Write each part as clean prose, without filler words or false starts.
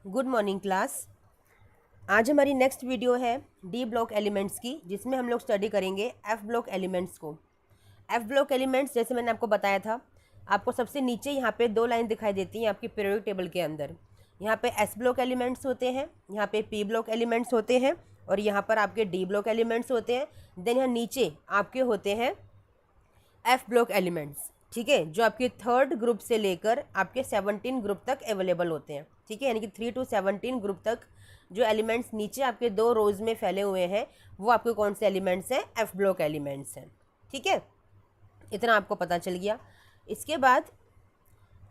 Good morning class. आज हमारी next video है डी ब्लॉक एलिमेंट्स की, जिसमें हम लोग स्टडी करेंगे एफ ब्लॉक एलिमेंट्स को। एफ ब्लॉक एलिमेंट्स जैसे मैंने आपको बताया था, आपको सबसे नीचे यहाँ पे दो लाइन दिखाई देती हैं आपकी पीरियोडिक टेबल के अंदर। यहाँ पे एस ब्लॉक एलिमेंट्स होते हैं, यहाँ पे पी ब्लॉक एलिमेंट्स होते हैं और यहाँ पर आपके डी ब्लॉक एलिमेंट्स होते हैं। देन यहाँ नीचे आपके होते हैं एफ ब्लॉक एलिमेंट्स, ठीक है, जो आपके थर्ड ग्रुप से लेकर आपके 17 ग्रुप तक अवेलेबल होते हैं, ठीक है। यानी कि 3 to 17 ग्रुप तक जो एलिमेंट्स नीचे आपके दो रोज में फैले हुए हैं वो आपके कौन से एलिमेंट्स हैं? एफ ब्लॉक एलिमेंट्स हैं, ठीक है। इतना आपको पता चल गया। इसके बाद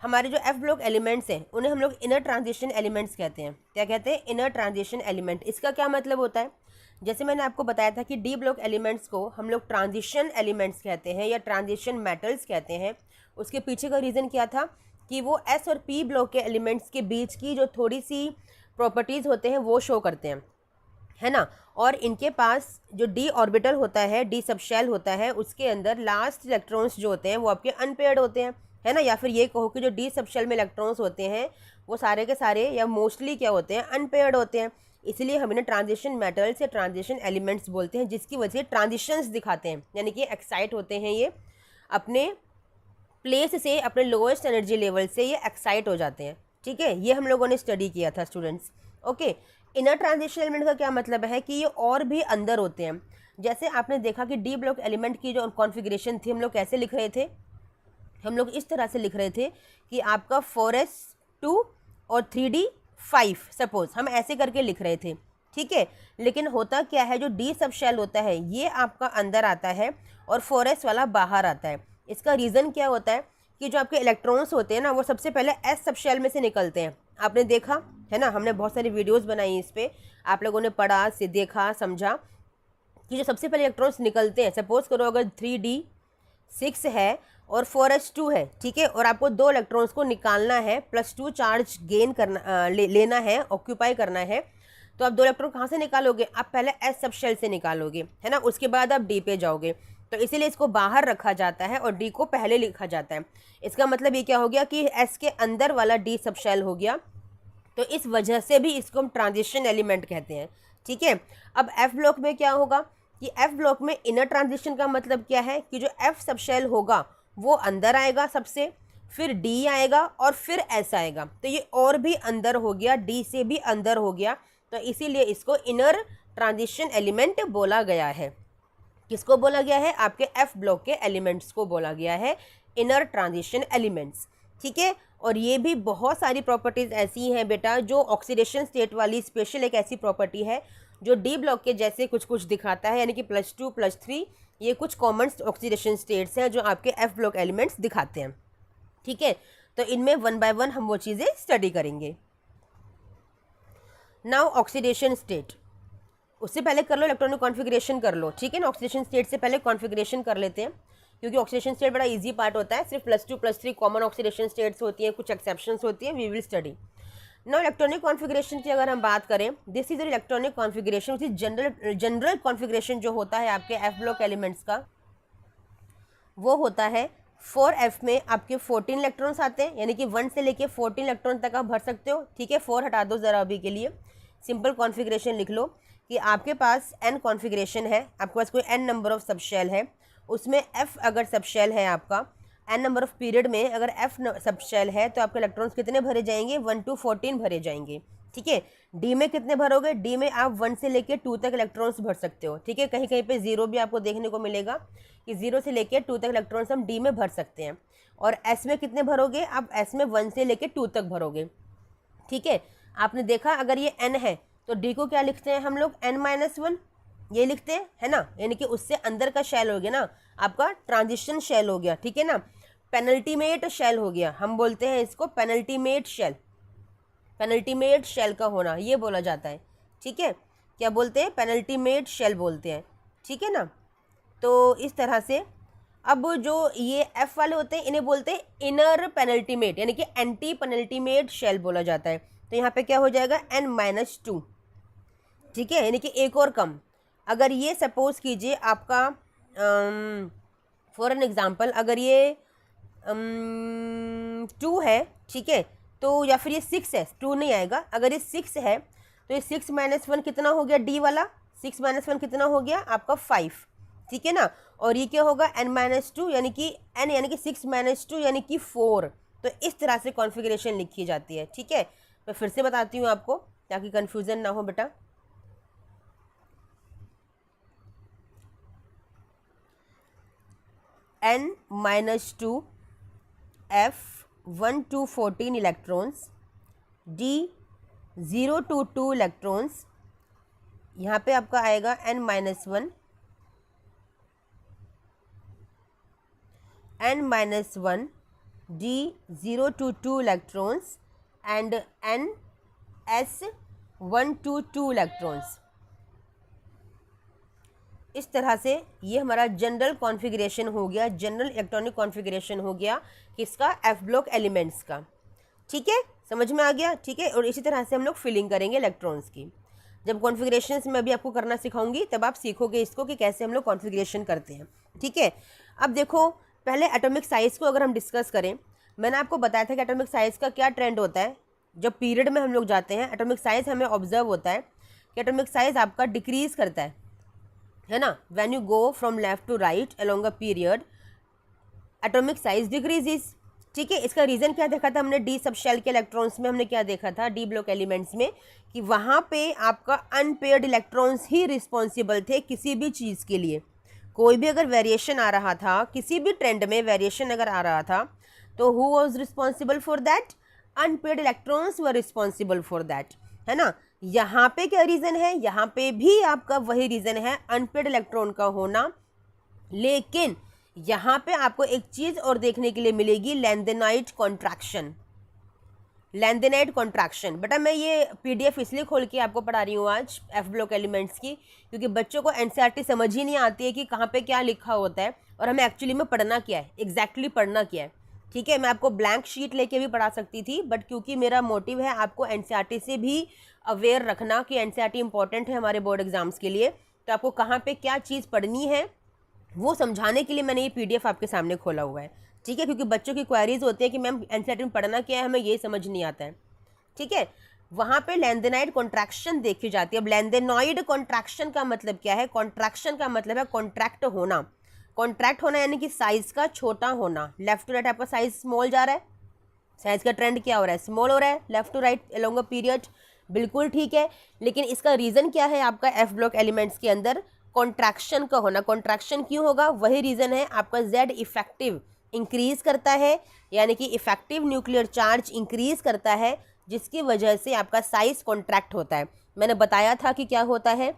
हमारे जो एफ ब्लॉक एलिमेंट्स हैं उन्हें हम लोग इनर ट्रांजिशन एलिमेंट्स कहते हैं। क्या कहते हैं? Inner transition element. इसका क्या मतलब होता है? जैसे मैंने आपको बताया था कि डी ब्लॉक एलिमेंट्स को हम लोग ट्रांजिशन एलिमेंट्स कहते हैं या ट्रांजिशन मेटल्स कहते हैं। उसके पीछे का रीज़न क्या था कि वो एस और पी ब्लॉक के एलिमेंट्स के बीच की जो थोड़ी सी प्रॉपर्टीज़ होते हैं वो शो करते हैं, है ना। और इनके पास जो डी ऑर्बिटल होता है, डी सबशेल होता है, उसके अंदर लास्ट इलेक्ट्रॉन्स जो होते हैं वो आपके अनपेयर्ड होते हैं, है ना। या फिर ये कहो कि जो डी सबशेल में इलेक्ट्रॉन्स होते हैं वो सारे के सारे या मोस्टली क्या होते हैं? अनपेयर्ड होते हैं। इसलिए हम इन्हें ट्रांजिशन मेटल्स या ट्रांजिशन एलिमेंट्स बोलते हैं, जिसकी वजह से ट्रांजिशंस दिखाते हैं, यानी कि एक्साइट होते हैं ये अपने प्लेस से, अपने लोएस्ट एनर्जी लेवल से ये एक्साइट हो जाते हैं, ठीक है। ये हम लोगों ने स्टडी किया था students, okay. Inner transition element का क्या मतलब है कि ये और भी अंदर होते हैं। जैसे आपने देखा कि डी ब्लॉक एलिमेंट की जो कॉन्फ़िगरेशन थी हम लोग कैसे लिख रहे थे? हम लोग इस तरह से लिख रहे थे कि आपका 4s2 और 3d5, सपोज हम ऐसे करके लिख रहे थे, ठीक है। लेकिन होता क्या है, जो डी सब शेल होता है ये आपका अंदर आता है और 4s वाला बाहर आता है। इसका रीज़न क्या होता है कि जो आपके इलेक्ट्रॉन्स होते हैं ना वो सबसे पहले एस सब शेल में से निकलते हैं। आपने देखा है ना, हमने बहुत सारी वीडियोज़ बनाई इस पर, आप लोगों ने पढ़ा से देखा समझा कि जो सबसे पहले इलेक्ट्रॉन्स निकलते हैं, सपोज करो अगर 3d6 है और 4s2 है, ठीक है, और आपको दो इलेक्ट्रॉन्स को निकालना है, +2 चार्ज गेन करना लेना है, ऑक्यूपाई करना है, तो आप दो इलेक्ट्रॉन कहाँ से निकालोगे? आप पहले एस सब शेल से निकालोगे, है ना, उसके बाद आप डी पे जाओगे। तो इसीलिए इसको बाहर रखा जाता है और डी को पहले लिखा जाता है। इसका मतलब ये क्या हो गया कि एस के अंदर वाला डी सब शेल हो गया, तो इस वजह से भी इसको हम ट्रांजिशन एलिमेंट कहते हैं, ठीक है। अब एफ ब्लॉक में क्या होगा कि एफ ब्लॉक में इनर ट्रांजिशन का मतलब क्या है कि जो एफ सब शेल होगा वो अंदर आएगा सबसे, फिर डी आएगा और फिर एस आएगा, तो ये और भी अंदर हो गया, डी से भी अंदर हो गया, तो इसीलिए इसको इनर ट्रांजिशन एलिमेंट बोला गया है। किसको बोला गया है? आपके एफ ब्लॉक के एलिमेंट्स को बोला गया है इनर ट्रांजिशन एलिमेंट्स, ठीक है। और ये भी बहुत सारी प्रॉपर्टीज़ ऐसी हैं बेटा जो ऑक्सीडेशन स्टेट वाली स्पेशल एक ऐसी प्रॉपर्टी है जो डी ब्लॉक के जैसे कुछ कुछ दिखाता है, यानी कि +2 +3 ये कुछ कॉमन ऑक्सीडेशन स्टेट्स हैं जो आपके एफ ब्लॉक एलिमेंट्स दिखाते हैं, ठीक है। तो इनमें 1 by 1 हम वो चीज़ें स्टडी करेंगे। नाउ ऑक्सीडेशन स्टेट, उससे पहले कर लो इलेक्ट्रॉनिक कॉन्फ़िगरेशन कर लो, ठीक है ना। ऑक्सीडेशन स्टेट से पहले कॉन्फ़िगरेशन कर लेते हैं, क्योंकि ऑक्सीडेशन स्टेट बड़ा इजी पार्ट होता है। सिर्फ +2 +3 कॉमन ऑक्सीडेशन स्टेट्स होती हैं, कुछ एक्सेप्शंस होती हैं, we will study. Now electronic configuration की अगर हम बात करें, this is electronic configuration, which is general configuration जो होता है आपके एफ ब्लॉक एलिमेंट्स का, वो होता है 4f में आपके 14 इलेक्ट्रॉन्स आते हैं, यानी कि 1 से लेके 14 इलेक्ट्रॉन तक आप भर सकते हो, ठीक है। 4 हटा दो ज़रा अभी के लिए, सिंपल कॉन्फ़िगरेशन लिख लो कि आपके पास n कॉन्फ़िगरेशन है, आपके पास कोई n नंबर ऑफ सबशेल है, उसमें f अगर सबशेल है आपका, n नंबर ऑफ पीरियड में अगर f सबशेल है तो आपके इलेक्ट्रॉन्स कितने भरे जाएंगे? 1 to 14 भरे जाएंगे, ठीक है। डी में कितने भरोगे? डी में आप 1 से लेके 2 तक इलेक्ट्रॉन्स भर सकते हो, ठीक है। कहीं कहीं पे 0 भी आपको देखने को मिलेगा कि 0 से लेके 2 तक इलेक्ट्रॉन्स हम डी में भर सकते हैं। और एस में कितने भरोगे? आप एस में 1 से लेके 2 तक भरोगे, ठीक है। आपने देखा अगर ये n है तो डी को क्या लिखते हैं हम लोग? n-1 ये लिखते हैं, है ना, यानी कि उससे अंदर का शेल हो गया ना आपका, ट्रांजिशन शेल हो गया, ठीक है ना। पेनल्टीमेट शेल हो गया, हम बोलते हैं इसको पेनल्टीमेट शेल, पेनल्टीमेट शेल का होना ये बोला जाता है, ठीक है। क्या बोलते हैं? पेनल्टीमेट शेल बोलते हैं, ठीक है ना। तो इस तरह से अब जो ये एफ वाले होते हैं इन्हें बोलते हैं इनर पेनल्टीमेट, यानी कि एंटी पेनल्टीमेट शेल बोला जाता है। तो यहाँ पे क्या हो जाएगा? n-2, ठीक है, यानी कि एक और कम। अगर ये सपोज कीजिए आपका फॉर एन एग्जांपल अगर ये 2 है, ठीक है, तो या फिर ये 6 है, 2 नहीं आएगा। अगर ये 6 है तो ये 6 - 1 कितना हो गया, डी वाला 6 - 1 कितना हो गया आपका 5, ठीक है ना। और ये क्या होगा n-2 यानी कि n यानी कि 6 - 2 यानी कि 4। तो इस तरह से कॉन्फ़िगरेशन लिखी जाती है, ठीक है। मैं फिर से बताती हूँ आपको ताकि कन्फ्यूज़न ना हो बेटा। n-2 f 1 to 14 electrons, d 0 to 2 electrons, यहाँ पे आपका आएगा n-1, n-1 d 0 to 2 electrons and n s 1 to 2 electrons। इस तरह से ये हमारा जनरल कॉन्फ़िगरेशन हो गया, जनरल इलेक्ट्रॉनिक कॉन्फ़िगरेशन हो गया किसका, एफ ब्लॉक एलिमेंट्स का, ठीक है, समझ में आ गया, ठीक है। और इसी तरह से हम लोग फिलिंग करेंगे इलेक्ट्रॉन्स की। जब कॉन्फ़िगरेशंस मैं अभी आपको करना सिखाऊंगी तब आप सीखोगे इसको कि कैसे हम लोग कॉन्फ़िगरेशन करते हैं, ठीक है। अब देखो पहले एटॉमिक साइज़ को अगर हम डिस्कस करें, मैंने आपको बताया था कि एटॉमिक साइज़ का क्या ट्रेंड होता है। जब पीरियड में हम लोग जाते हैं एटॉमिक साइज़ हमें ऑब्जर्व होता है कि एटॉमिक साइज़ आपका डिक्रीज़ करता है ना। When you go from left to right along a period atomic size decreases, ठीक है। इसका रीज़न क्या देखा था हमने, डी सब शेल के इलेक्ट्रॉन्स में हमने क्या देखा था, डी ब्लॉक एलिमेंट्स में, कि वहाँ पे आपका अनपेयर्ड इलेक्ट्रॉन्स ही रिस्पॉन्सिबल थे किसी भी चीज़ के लिए। कोई भी अगर वेरिएशन आ रहा था, किसी भी ट्रेंड में वेरिएशन अगर आ रहा था, तो who was responsible for that, unpaired electrons were responsible for that, है ना। यहाँ पे क्या रीज़न है, यहाँ पे भी आपका वही रीज़न है, अनपेयर्ड इलेक्ट्रॉन का होना। लेकिन यहाँ पे आपको एक चीज़ और देखने के लिए मिलेगी, लैंथेनाइट कॉन्ट्रैक्शन। लैंथेनाइट कॉन्ट्रैक्शन बेटा मैं ये पीडीएफ इसलिए खोल के आपको पढ़ा रही हूँ आज एफ ब्लॉक एलिमेंट्स की, क्योंकि बच्चों को एनसीईआरटी समझ ही नहीं आती है कि कहाँ पे क्या लिखा होता है और हमें एक्चुअली में पढ़ना क्या है, एग्जैक्टली पढ़ना क्या है, ठीक है। मैं आपको ब्लैंक शीट लेके भी पढ़ा सकती थी, बट क्योंकि मेरा मोटिव है आपको एनसीईआरटी से भी अवेयर रखना कि एनसीईआरटी इंपॉर्टेंट है हमारे बोर्ड एग्जाम्स के लिए, तो आपको कहाँ पे क्या चीज़ पढ़नी है वो समझाने के लिए मैंने ये पीडीएफ आपके सामने खोला हुआ है, ठीक है। क्योंकि बच्चों की क्वेरीज होती है कि मैम एनसीईआरटी में पढ़ना क्या है, हमें ये समझ नहीं आता है, ठीक है। वहाँ पे लैंथेनाइट कॉन्ट्रैक्शन देखी जाती है। अब लैंथेनॉइड कॉन्ट्रैक्शन का मतलब क्या है, कॉन्ट्रैक्शन का मतलब है कॉन्ट्रैक्ट होना। कॉन्ट्रैक्ट होना यानी कि साइज का छोटा होना। लेफ्ट टू राइट आपका साइज स्मॉल जा रहा है, साइज का ट्रेंड क्या हो रहा है, स्मॉल हो रहा है, left to right along a period, बिल्कुल ठीक है। लेकिन इसका रीज़न क्या है आपका एफ ब्लॉक एलिमेंट्स के अंदर कॉन्ट्रैक्शन का होना। कॉन्ट्रैक्शन क्यों होगा, वही रीज़न है आपका जेड इफेक्टिव इंक्रीज करता है, यानी कि इफेक्टिव न्यूक्लियर चार्ज इंक्रीज करता है, जिसकी वजह से आपका साइज कॉन्ट्रैक्ट होता है। मैंने बताया था कि क्या होता है,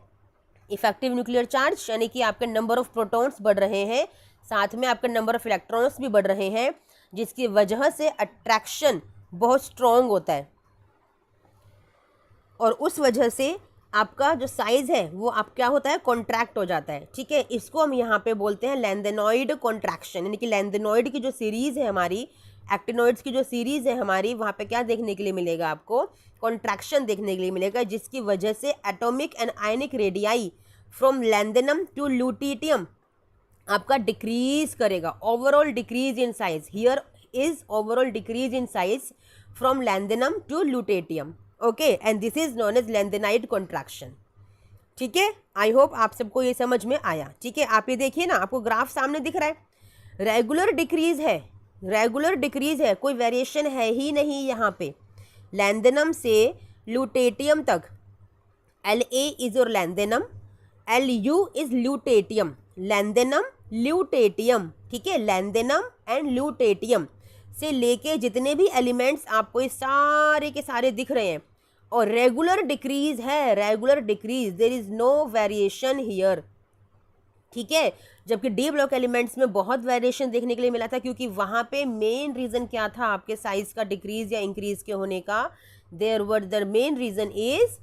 इफेक्टिव न्यूक्लियर चार्ज यानी कि आपके नंबर ऑफ प्रोटॉन्स बढ़ रहे हैं, साथ में आपके नंबर ऑफ इलेक्ट्रॉन्स भी बढ़ रहे हैं, जिसकी वजह से अट्रैक्शन बहुत स्ट्रॉन्ग होता है और उस वजह से आपका जो साइज है वो आप क्या होता है, कॉन्ट्रैक्ट हो जाता है, ठीक है। इसको हम यहाँ पे बोलते हैं लैंथेनॉइड कॉन्ट्रैक्शन, यानी कि लैंथेनॉइड की जो सीरीज़ है हमारी, एक्टिनॉइड्स की जो सीरीज़ है हमारी, वहाँ पे क्या देखने के लिए मिलेगा आपको, कॉन्ट्रैक्शन देखने के लिए मिलेगा, जिसकी वजह से atomic and ionic radii from lanthanum to lutetium आपका डिक्रीज करेगा, overall decrease in size. Here is overall decrease in size from lanthanum to lutetium, okay, and this is known as lanthanide contraction, ठीक है। I hope आप सबको ये समझ में आया, ठीक है। आप ये देखिए ना, आपको ग्राफ सामने दिख रहा है, रेगुलर डिक्रीज है, रेगुलर डिक्रीज है, कोई वेरिएशन है ही नहीं यहाँ पे। लैंथेनम से ल्यूटेटियम तक La is your lanthanum, Lu is lutetium, lanthanum lutetium, ठीक है। लैंथेनम एंड ल्यूटेटियम से लेके जितने भी एलिमेंट्स आपको ये सारे के सारे दिख रहे हैं, और रेगुलर डिक्रीज है, regular decrease, there is no variation here, ठीक है। जबकि डी ब्लॉक एलिमेंट्स में बहुत वेरिएशन देखने के लिए मिला था, क्योंकि वहाँ पे मेन रीज़न क्या था आपके साइज का डिक्रीज या इंक्रीज के होने का, there were the main reason is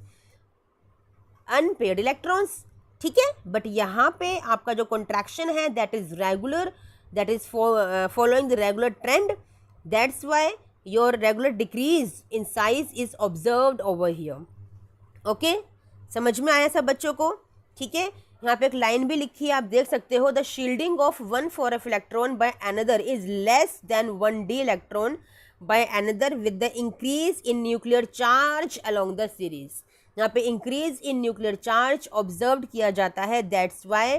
unpaired electrons, ठीक है। बट यहाँ पे आपका जो कॉन्ट्रैक्शन है that is regular, that is following the regular trend, that's why your regular decrease in size is observed over here, okay. समझ में आया सब बच्चों को, ठीक है। यहाँ पे एक लाइन भी लिखी है, आप देख सकते हो, the shielding of one 4f electron by another is less than 1d electron by another with the increase in nuclear charge along the series. यहाँ पे increase in nuclear charge observe किया जाता है, that's Y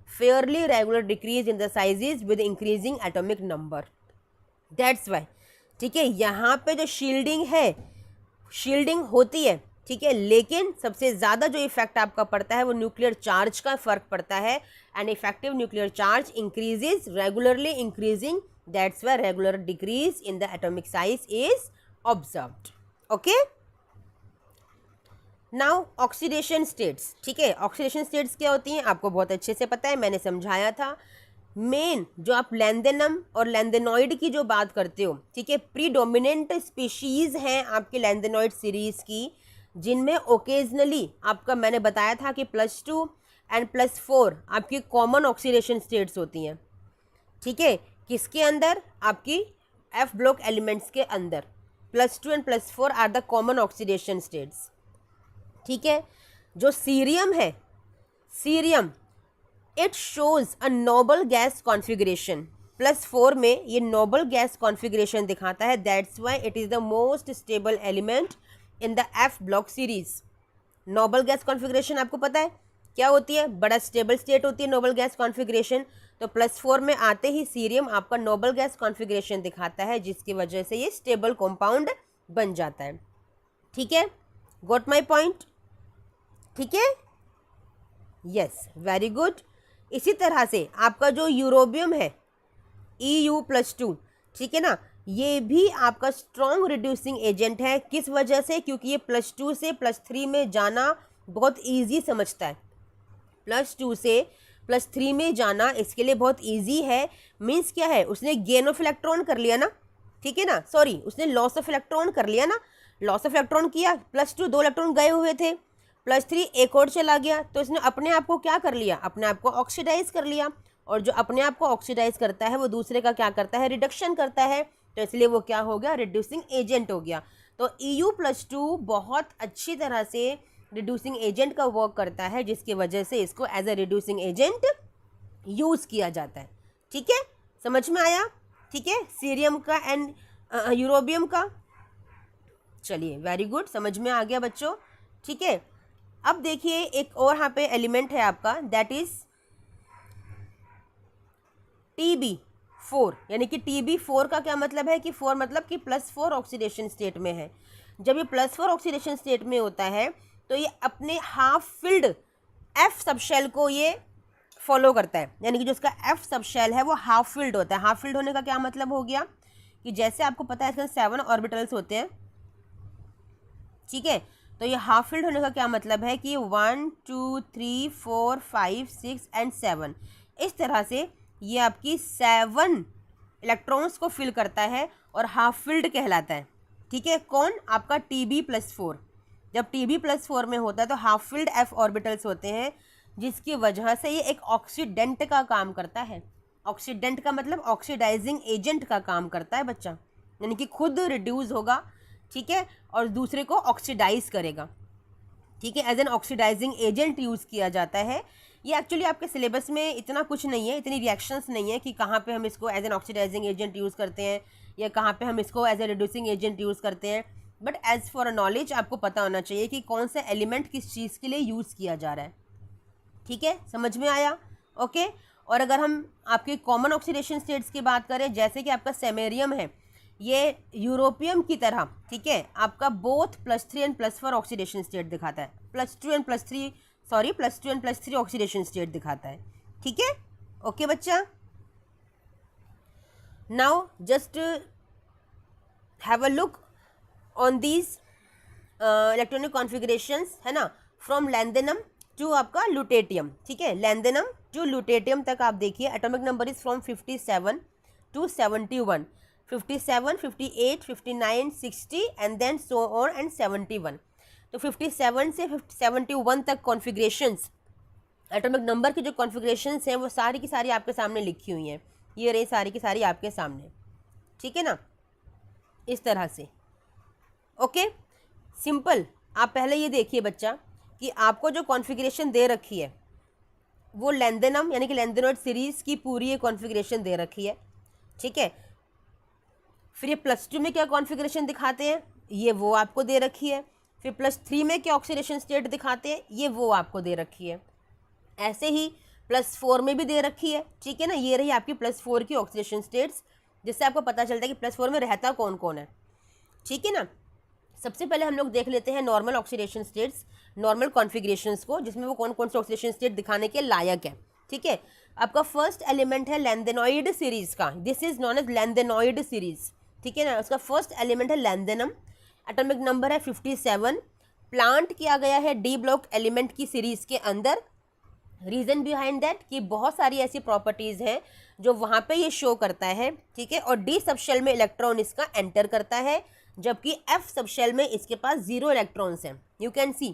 Fairlie regular decrease in the sizes with increasing atomic number, that's why. ठीक है, यहाँ पे जो शील्डिंग है, शील्डिंग होती है, ठीक है, लेकिन सबसे ज़्यादा जो इफेक्ट आपका पड़ता है वो न्यूक्लियर चार्ज का फर्क पड़ता है, and effective nuclear charge increases regularly increasing, that's why regular decrease in the atomic size is observed. Okay, now oxidation states. ठीक है, ऑक्सीडेशन स्टेट्स क्या होती हैं आपको बहुत अच्छे से पता है, मैंने समझाया था। मेन जो आप लैंदेनम और लैंदेनॉइड की जो बात करते हो, ठीक है, प्रीडोमिनेंट स्पीशीज़ हैं आपके लैंदेनॉइड सीरीज़ की, जिनमें ओकेजनली आपका मैंने बताया था कि +2 एंड +4 आपकी कॉमन ऑक्सीडेशन स्टेट्स होती हैं। ठीक है, किसके अंदर? आपकी एफ ब्लॉक एलिमेंट्स के अंदर +2 and +4 are the common oxidation states. ठीक है, जो सीरियम है, cerium it shows a noble gas configuration, +4 में ये नोबल गैस कॉन्फ़िगरेशन दिखाता है, that's why it is the most stable element in the f block series. Noble gas configuration आपको पता है क्या होती है? बड़ा स्टेबल स्टेट होती है नोबल गैस कॉन्फ़िगरेशन। तो +4 में आते ही सीरियम आपका नोबल गैस कॉन्फ़िगरेशन दिखाता है, जिसकी वजह से ये स्टेबल कॉम्पाउंड बन जाता है। ठीक है, गॉट माई पॉइंट? ठीक है, यस, वेरी गुड। इसी तरह से आपका जो यूरोबियम है EU+2, ठीक है ना, ये भी आपका स्ट्रॉन्ग रिड्यूसिंग एजेंट है। किस वजह से? क्योंकि ये +2 से +3 में जाना बहुत इजी समझता है। +2 से +3 में जाना इसके लिए बहुत इजी है। मीन्स क्या है? उसने गेन ऑफ इलेक्ट्रॉन कर लिया ना, ठीक है ना, सॉरी उसने लॉस ऑफ इलेक्ट्रॉन कर लिया ना, लॉस ऑफ इलेक्ट्रॉन किया, +2 2 इलेक्ट्रॉन गए हुए थे, +3 एक और चला गया, तो इसने अपने आप को क्या कर लिया? अपने आप को ऑक्सीडाइज कर लिया। और जो अपने आप को ऑक्सीडाइज करता है वो दूसरे का क्या करता है? रिडक्शन करता है। तो इसलिए वो क्या हो गया? रिड्यूसिंग एजेंट हो गया। तो EU+2 बहुत अच्छी तरह से रिड्यूसिंग एजेंट का वर्क करता है, जिसकी वजह से इसको as a reducing agent use किया जाता है। ठीक है, समझ में आया? ठीक है, सीरियम का एंड यूरोबियम का। चलिए, वेरी गुड, समझ में आ गया बच्चों। ठीक है, अब देखिए एक और यहाँ पे एलिमेंट है आपका, दैट इज TB4। यानी कि TB4 का क्या मतलब है? कि 4 मतलब कि +4 ऑक्सीडेशन स्टेट में है। जब ये +4 ऑक्सीडेशन स्टेट में होता है तो ये अपने हाफ फिल्ड F सबशेल को ये फॉलो करता है। यानी कि जो उसका F सबशेल है वो हाफ फिल्ड होता है। हाफ फिल्ड होने का क्या मतलब हो गया? कि जैसे आपको पता है इसके 7 ऑर्बिटल्स होते हैं, ठीक है, तो ये हाफ फिल्ड होने का क्या मतलब है? कि 1 2 3 4 5 6 एंड 7, इस तरह से ये आपकी 7 इलेक्ट्रॉन्स को फिल करता है और हाफ फिल्ड कहलाता है। ठीक है, कौन? आपका TB+4। जब TB+4 में होता है तो हाफ फिल्ड F ऑर्बिटल्स होते हैं, जिसकी वजह से ये एक ऑक्सीडेंट का काम करता है। ऑक्सीडेंट का मतलब ऑक्सीडाइजिंग एजेंट का काम करता है बच्चा, यानी कि खुद रिड्यूस होगा, ठीक है, और दूसरे को ऑक्सीडाइज करेगा। ठीक है, as an oxidising agent use किया जाता है। ये एक्चुअली आपके सिलेबस में इतना कुछ नहीं है, इतनी रिएक्शंस नहीं है कि कहाँ पे हम इसको as an oxidising agent use करते हैं या कहाँ पे हम इसको as a reducing agent use करते हैं। But as for a knowledge आपको पता होना चाहिए कि कौन सा एलिमेंट किस चीज़ के लिए यूज़ किया जा रहा है। ठीक है, समझ में आया? ओके। और अगर हम आपके कॉमन ऑक्सीडेशन स्टेट्स की बात करें, जैसे कि आपका सेमेरियम है, ये यूरोपियम की तरह, ठीक है, आपका बोथ +3 एंड +4 ऑक्सीडेशन स्टेट दिखाता है। +2 एंड +3 ऑक्सीडेशन स्टेट दिखाता है। ठीक है, ओके बच्चा। Now just have a look on these electronic configurations, है ना, फ्रॉम लैंदेनम टू आपका लुटेटियम। ठीक है, लैंदेनम टू लुटेटियम तक आप देखिए, atomic number is from 57 to 71, 57, 58, 59, 60 and then so on and 71। तो 57 से 71 तक कॉन्फ़िगरेशंस, एटॉमिक नंबर की जो कॉन्फ़िगरेशंस हैं वो सारी की सारी आपके सामने लिखी हुई हैं। ये रही सारी की सारी आपके सामने, ठीक है ना, इस तरह से। Okay, simple. आप पहले ये देखिए बच्चा कि आपको जो कॉन्फ़िगरेशन दे रखी है वो लैंदेनम यानी कि लैंदेनॉइड सीरीज़ की पूरी ये कॉन्फ़िगरेशन दे रखी है। ठीक है, फिर ये +2 में क्या कॉन्फ़िगरेशन दिखाते हैं, ये वो आपको दे रखी है। फिर +3 में क्या ऑक्सीडेशन स्टेट दिखाते हैं, ये वो आपको दे रखी है। ऐसे ही +4 में भी दे रखी है, ठीक है ना। ये रही आपकी +4 की ऑक्सीडेशन स्टेट्स, जिससे आपको पता चलता है कि +4 में रहता कौन कौन है, ठीक है ना। सबसे पहले हम लोग देख लेते हैं normal oxidation states, normal configurations को, जिसमें वो कौन कौन से ऑक्सीडेशन स्टेट दिखाने के लायक है, ठीक है। आपका फर्स्ट एलिमेंट है लैंथेनॉइड सीरीज का, this is known as lanthanoid series, ठीक है ना। उसका फर्स्ट एलिमेंट है लैंथेनम, एटॉमिक नंबर है 57, प्लांट किया गया है डी ब्लॉक एलिमेंट की सीरीज के अंदर। रीज़न बिहाइंड दैट कि बहुत सारी ऐसी प्रॉपर्टीज़ हैं जो वहाँ पे ये शो करता है, ठीक है। और डी सबशेल में इलेक्ट्रॉन इसका एंटर करता है, जबकि एफ सबशेल में इसके पास 0 इलेक्ट्रॉन्स हैं। यू कैन सी,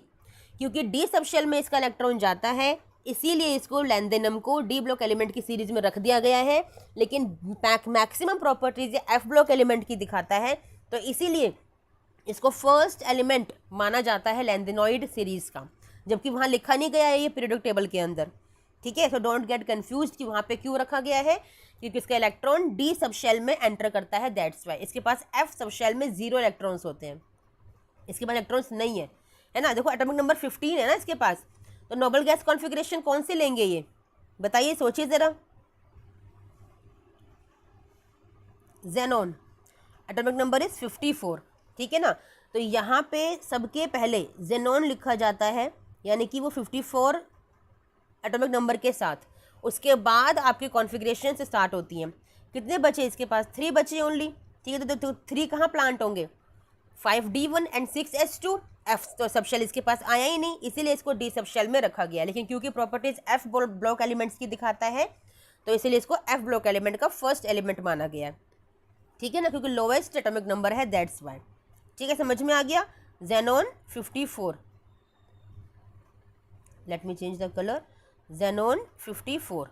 क्योंकि डी सबशेल में इसका इलेक्ट्रॉन जाता है, इसीलिए इसको लैंथेनम को डी ब्लॉक एलिमेंट की सीरीज में रख दिया गया है। लेकिन मैक्सिमम प्रॉपर्टीज ये एफ ब्लॉक एलिमेंट की दिखाता है, तो इसीलिए इसको फर्स्ट एलिमेंट माना जाता है लैंथेनॉइड सीरीज का, जबकि वहाँ लिखा नहीं गया है ये पीरियोडिक टेबल के अंदर, ठीक है। सो डोंट गेट कंफ्यूज्ड कि वहाँ पे क्यों रखा गया है, क्योंकि इसका इलेक्ट्रॉन डी सबशेल में एंटर करता है, दैट्स वाई। इसके पास एफ सबशेल में 0 इलेक्ट्रॉन्स होते हैं, इसके पास इलेक्ट्रॉन्स नहीं है ना। देखो एटॉमिक नंबर 15 है ना इसके पास, तो नोबल गैस कॉन्फ़िगरेशन कौन से लेंगे ये बताइए, सोचिए ज़रा। ज़ेनॉन, एटॉमिक नंबर इज 54, ठीक है ना। तो यहाँ पे सबके पहले ज़ेनॉन लिखा जाता है, यानी कि वो 54 एटॉमिक नंबर के साथ, उसके बाद आपकी कॉन्फ़िगरेशन से स्टार्ट होती हैं। कितने बचे इसके पास, 3 बचे ओनली, ठीक है। तो 3 कहाँ प्लांट होंगे, 5d1 एंड 6s2। एफ तो सबशेल इसके पास आया ही नहीं, इसीलिए इसको डी सबशेल में रखा गया। लेकिन क्योंकि प्रॉपर्टीज एफ ब्लॉक एलिमेंट्स की दिखाता है, तो इसीलिए इसको एफ ब्लॉक एलिमेंट का फर्स्ट एलिमेंट माना गया, ठीक है ना, क्योंकि लोवेस्ट एटॉमिक नंबर है, दैट्स वाई, ठीक है। समझ में आ गया। Xenon 54, let me change the colour, xenon 54,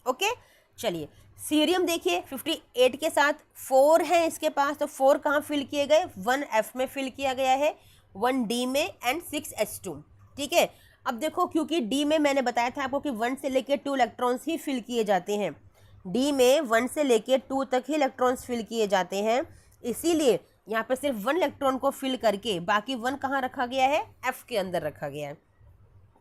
okay. चलिए सीरियम देखिए 58 के साथ 4 हैं इसके पास, तो 4 कहाँ फिल किए गए, 1f में फिल किया गया है, 1d में एंड 6s2, ठीक है। अब देखो क्योंकि d में मैंने बताया था आपको कि 1 से लेके 2 इलेक्ट्रॉन्स ही फिल किए जाते हैं, d में 1 से लेके 2 तक ही इलेक्ट्रॉन्स फिल किए जाते हैं, इसीलिए यहाँ पे सिर्फ 1 इलेक्ट्रॉन को फिल करके बाकी 1 कहाँ रखा गया है, f के अंदर रखा गया है,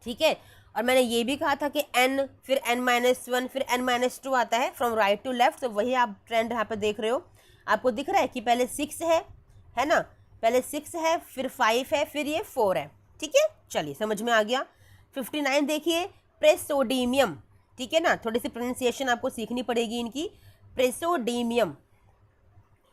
ठीक है। और मैंने ये भी कहा था कि n फिर n-1 फिर n-2 आता है फ्रॉम राइट टू लेफ्ट, तो वही आप ट्रेंड यहाँ पे देख रहे हो। आपको दिख रहा है कि पहले 6 है ना, पहले 6 है, फिर 5 है, फिर ये 4 है, ठीक है। चलिए समझ में आ गया। 59 देखिए, प्रेसोडीमियम, ठीक है ना, थोड़ी सी प्रोनाउंसिएशन आपको सीखनी पड़ेगी इनकी, प्रेसोडीमियम,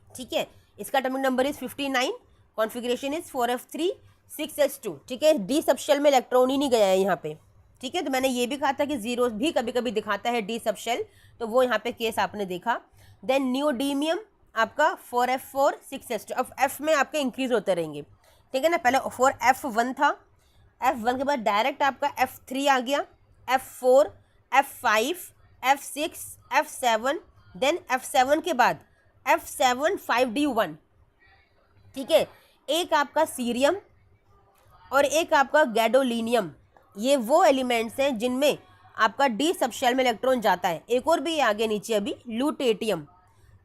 ठीक है। इसका atomic number is 59, configuration is 4f3 6s2, ठीक है। डी सबशेल में इलेक्ट्रॉन ही नहीं गया है यहाँ पे, ठीक है। तो मैंने ये भी कहा था कि 0 भी कभी कभी दिखाता है डी सबशेल, तो वो यहाँ पे केस आपने देखा। देन नियोडीमियम आपका 4f4 6s2, अब f में आपके इंक्रीज होते रहेंगे, ठीक है ना। पहले 4f1 था, f1 के बाद डायरेक्ट आपका f3 आ गया, f4 f5 f6 f7, then f7 के बाद f7 5d1, ठीक है। एक आपका सीरियम और एक आपका गैडोलिनियम, ये वो एलिमेंट्स हैं जिनमें आपका डी सबशेल में इलेक्ट्रॉन जाता है। एक और भी आगे नीचे अभी ल्यूटेटियम,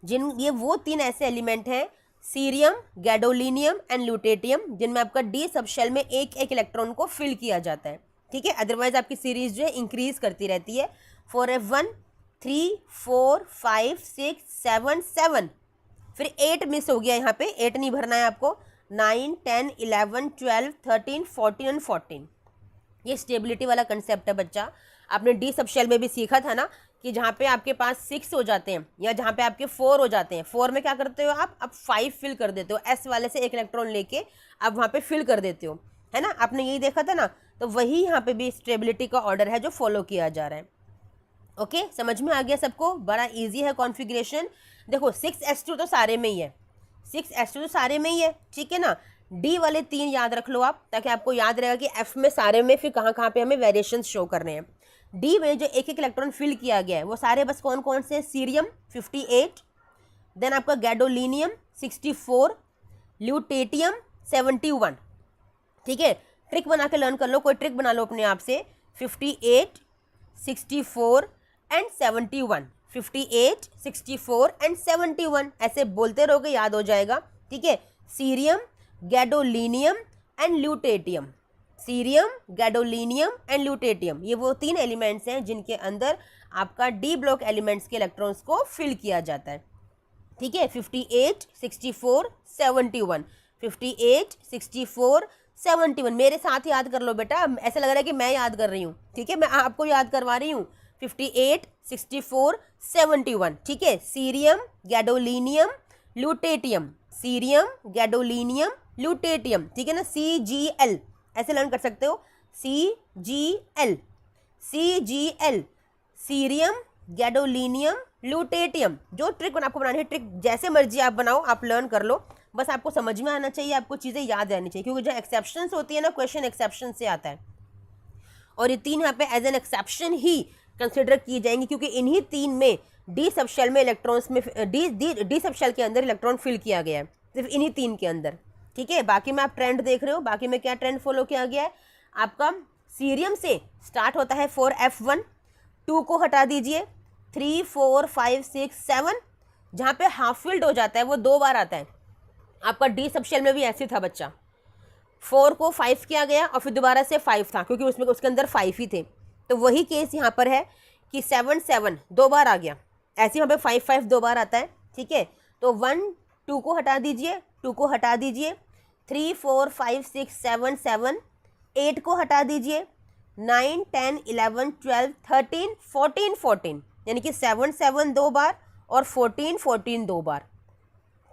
ये वो 3 ऐसे एलिमेंट हैं, सीरियम, गैडोलिनियम एंड ल्यूटेटियम, जिनमें आपका डी सबशेल में एक एक इलेक्ट्रॉन को फिल किया जाता है, ठीक है। अदरवाइज आपकी सीरीज जो है इंक्रीज करती रहती है, 4f1 3 4 5 6 7 7, फिर 8 मिस हो गया यहाँ पे, 8 नहीं भरना है आपको, 9 10 11 12 13 14 एंड 14। ये स्टेबिलिटी वाला कंसेप्ट है बच्चा, आपने डी सबशेल में भी सीखा था ना, कि जहाँ पे आपके पास 6 हो जाते हैं या जहाँ पे आपके 4 हो जाते हैं, 4 में क्या करते हो आप, अब 5 फिल कर देते हो, एस वाले से एक इलेक्ट्रॉन लेके आप वहाँ पे फिल कर देते हो, है ना। आपने यही देखा था ना, तो वही यहाँ पे भी स्टेबिलिटी का ऑर्डर है जो फॉलो किया जा रहा है, ओके। समझ में आ गया सबको, बड़ा ईजी है कॉन्फ़िगरेशन। देखो 6s2 तो सारे में ही है, 6s2 तो सारे में ही है, ठीक है ना। डी वाले 3 याद रख लो आप, ताकि आपको याद रहेगा कि एफ में सारे में फिर कहाँ कहाँ पे हमें वेरिएशंस शो करने हैं। डी में जो एक एक इलेक्ट्रॉन फिल किया गया है वो सारे बस कौन कौन से, सीरियम 58, देन आपका गैडोलिनियम 64, ल्यूटेटियम 71, ठीक है। ट्रिक बना के लर्न कर लो, कोई ट्रिक बना लो अपने आप से, 58 64 एंड 71, 58, 64 एंड 71, ऐसे बोलते रहोगे, याद हो जाएगा। ठीक है, cerium, gadolinium and lutetium. Cerium, gadolinium and lutetium, ये वो 3 एलिमेंट्स हैं जिनके अंदर आपका डी ब्लॉक एलिमेंट्स के इलेक्ट्रॉन्स को फिल किया जाता है। ठीक है, 58, 64, 71, 58, 64, 71, मेरे साथ याद कर लो बेटा, ऐसा लग रहा है कि मैं याद कर रही हूँ। ठीक है, मैं आपको याद करवा रही हूँ। 58, 64, 71। ठीक है, cerium, gadolinium, lutetium, cerium, gadolinium, lutetium. ठीक है ना, CGL ऐसे लर्न कर सकते हो, CGL, CGL, cerium, gadolinium, lutetium. जो ट्रिक आपको बनानी है, ट्रिक जैसे मर्जी आप बनाओ, आप लर्न कर लो, बस आपको समझ में आना चाहिए, आपको चीज़ें याद रहनी चाहिए, क्योंकि जो एक्सेप्शंस होती है ना, क्वेश्चन एक्सेप्शन से आता है, और ये 3 यहाँ पे एज एन एक्सेप्शन ही कंसिडर की जाएंगी, क्योंकि इन्हीं 3 में डी सबशेल में इलेक्ट्रॉन्स में डी सबशेल के अंदर इलेक्ट्रॉन फिल किया गया है, सिर्फ इन्हीं 3 के अंदर। ठीक है, बाकी में आप ट्रेंड देख रहे हो, बाकी में क्या ट्रेंड फॉलो किया गया है आपका। सीरियम से स्टार्ट होता है 4F1, 2 को हटा दीजिए, 3, 4, 5, 6, 7, जहाँ पे हाफ फिल्ड हो जाता है वो 2 बार आता है। आपका डी सबशेल में भी ऐसे था बच्चा, 4 को 5 किया गया और फिर दोबारा से 5 था, क्योंकि उसमें उसके अंदर 5 ही थे। तो वही केस यहाँ पर है कि 7, 7 2 बार आ गया, ऐसे यहाँ पे 5, 5 2 बार आता है। ठीक है, तो 1, 2 को हटा दीजिए, 2 को हटा दीजिए, 3, 4, 5, 6, 7, 7, 8 को हटा दीजिए, 9, 10, 11, 12, 13, 14, 14, यानी कि 7, 7 2 बार और 14, 14 2 बार।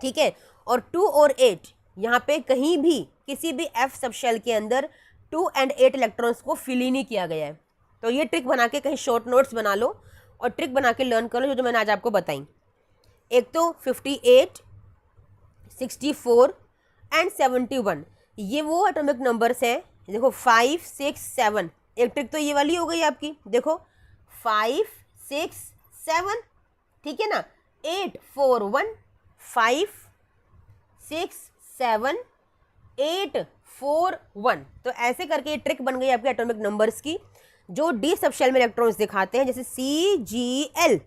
ठीक है, और 2 और 8 यहाँ पे कहीं भी किसी भी एफ सबशेल के अंदर 2 and 8 इलेक्ट्रॉन्स को फिल ही नहीं किया गया है। तो ये ट्रिक बना के कहीं शॉर्ट नोट्स बना लो और ट्रिक बना के लर्न कर लो, जो मैंने आज आपको बताई। एक तो 58, 64 एंड 71, ये वो एटॉमिक नंबर्स हैं। देखो 5, 6, 7, एक ट्रिक तो ये वाली हो गई आपकी, देखो 5, 6, 7, ठीक है ना, 8, 4, 1, 5, 6, 7, 8, 4, 1। तो ऐसे करके ये ट्रिक बन गई आपके एटॉमिक नंबर्स की, जो डी सबशेल में इलेक्ट्रॉन्स दिखाते हैं, जैसे CGL,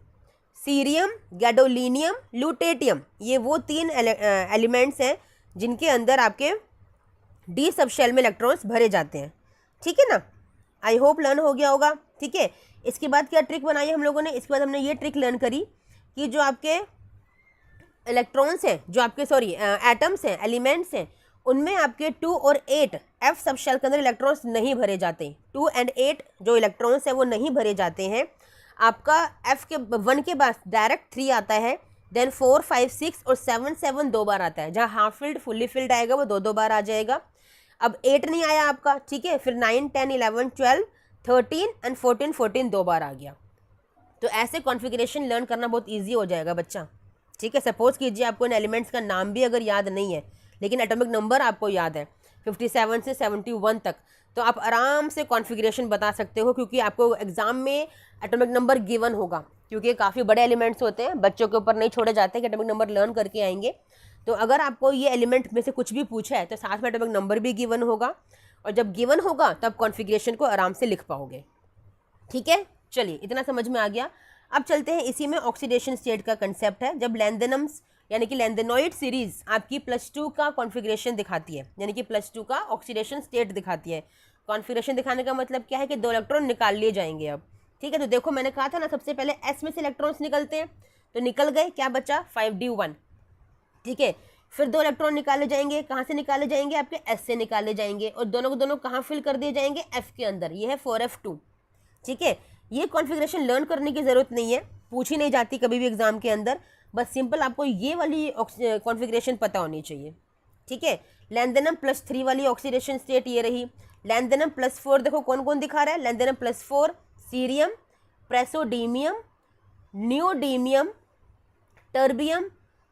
सीरियम, गैडोलीनियम, ल्यूटेटियम, ये वो 3 एलिमेंट्स हैं जिनके अंदर आपके डी सबशेल में इलेक्ट्रॉन्स भरे जाते हैं। ठीक है ना, आई होप लर्न हो गया होगा। ठीक है, इसके बाद क्या ट्रिक बनाई हम लोगों ने, इसके बाद हमने ये ट्रिक लर्न करी कि जो आपके इलेक्ट्रॉन्स हैं, जो आपके एटम्स हैं, एलिमेंट्स हैं, उनमें आपके 2 और 8 एफ सबशेल के अंदर इलेक्ट्रॉन्स नहीं भरे जाते। 2 and 8 जो इलेक्ट्रॉन्स हैं वो नहीं भरे जाते हैं। आपका एफ के 1 के बाद डायरेक्ट 3 आता है, देन 4, 5, 6 और 7, 7 2 बार आता है। जहाँ हाफ फिल्ड फुल्ली फिल्ड आएगा वो 2 बार आ जाएगा। अब 8 नहीं आया आपका, ठीक है, फिर 9, 10, 11, 12, 13 एंड 14, 14 2 बार आ गया। तो ऐसे कॉन्फ़िगरेशन लर्न करना बहुत ईजी हो जाएगा बच्चा। ठीक है, सपोज कीजिए आपको इन एलिमेंट्स का नाम भी अगर याद नहीं है, लेकिन एटॉमिक नंबर आपको याद है 57 से 71 तक, तो आप आराम से कॉन्फ़िगरेशन बता सकते हो, क्योंकि आपको एग्जाम में एटॉमिक नंबर गिवन होगा, क्योंकि काफ़ी बड़े एलिमेंट्स होते हैं, बच्चों के ऊपर नहीं छोड़े जाते कि एटॉमिक नंबर लर्न करके आएंगे। तो अगर आपको ये एलिमेंट में से कुछ भी पूछा है तो साथ में एटॉमिक नंबर भी गिवन होगा, और जब गिवन होगा तब कॉन्फ़िगरेशन को आराम से लिख पाओगे। ठीक है, चलिए इतना समझ में आ गया। अब चलते हैं इसी में ऑक्सीडेशन स्टेट का कंसेप्ट है। जब लैंथेनम्स यानी कि लैंथेनॉइड सीरीज आपकी +2 का कॉन्फ़िगरेशन दिखाती है, यानी कि +2 का ऑक्सीडेशन स्टेट दिखाती है। कॉन्फ़िगरेशन दिखाने का मतलब क्या है कि 2 इलेक्ट्रॉन निकाल लिए जाएंगे अब। ठीक है, तो देखो मैंने कहा था ना, सबसे पहले S में से इलेक्ट्रॉन्स निकलते हैं, तो निकल गए, क्या बचा 5d1। ठीक है, फिर 2 इलेक्ट्रॉन निकाले जाएंगे, कहाँ से निकाले जाएंगे, आपके S से निकाले जाएंगे, और दोनों को दोनों कहाँ फिल कर दिए जाएंगे, F के अंदर, ये है 4F2। ठीक है, ये कॉन्फ़िगरेशन लर्न करने की ज़रूरत नहीं है, पूछी नहीं जाती कभी भी एग्जाम के अंदर, बस सिंपल आपको ये वाली कॉन्फ़िगरेशन पता होनी चाहिए। ठीक है, लैंथेनम +3 वाली ऑक्सीडेशन स्टेट ये रही। लैंथेनम +4 देखो कौन कौन दिखा रहा है, lanthanum +4 cerium, praseodymium, neodymium, terbium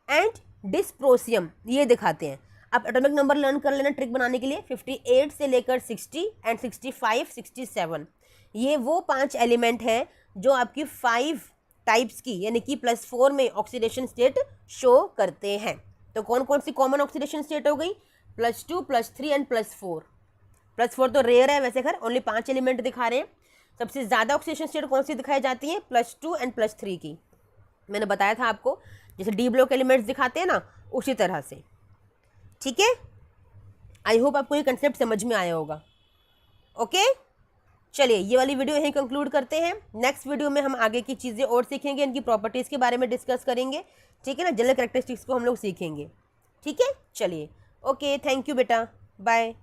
and dysprosium, ये दिखाते हैं। आप एटॉमिक नंबर लर्न कर लेना ट्रिक बनाने के लिए, 58 से लेकर 60 एंड 65, 67, ये वो 5 एलिमेंट हैं जो आपकी 5 टाइप्स की यानी कि +4 में ऑक्सीडेशन स्टेट शो करते हैं। तो कौन कौन सी कॉमन ऑक्सीडेशन स्टेट हो गई, +2, +3 एंड +4। +4 तो रेयर है वैसे, खैर ओनली 5 एलिमेंट दिखा रहे हैं। सबसे ज़्यादा ऑक्सीडेशन स्टेट कौन सी दिखाई जाती है, +2 एंड +3 की। मैंने बताया था आपको, जैसे डी ब्लॉक एलिमेंट्स दिखाते हैं ना, उसी तरह से। ठीक है, आई होप आपको ये कंसेप्ट समझ में आया होगा। ओके, चलिए ये वाली वीडियो यहीं कंक्लूड करते हैं। नेक्स्ट वीडियो में हम आगे की चीज़ें और सीखेंगे, इनकी प्रॉपर्टीज़ के बारे में डिस्कस करेंगे। ठीक है ना, जनरल कैरेक्टरिस्टिक्स को हम लोग सीखेंगे। ठीक है, चलिए, ओके, थैंक यू बेटा, बाय।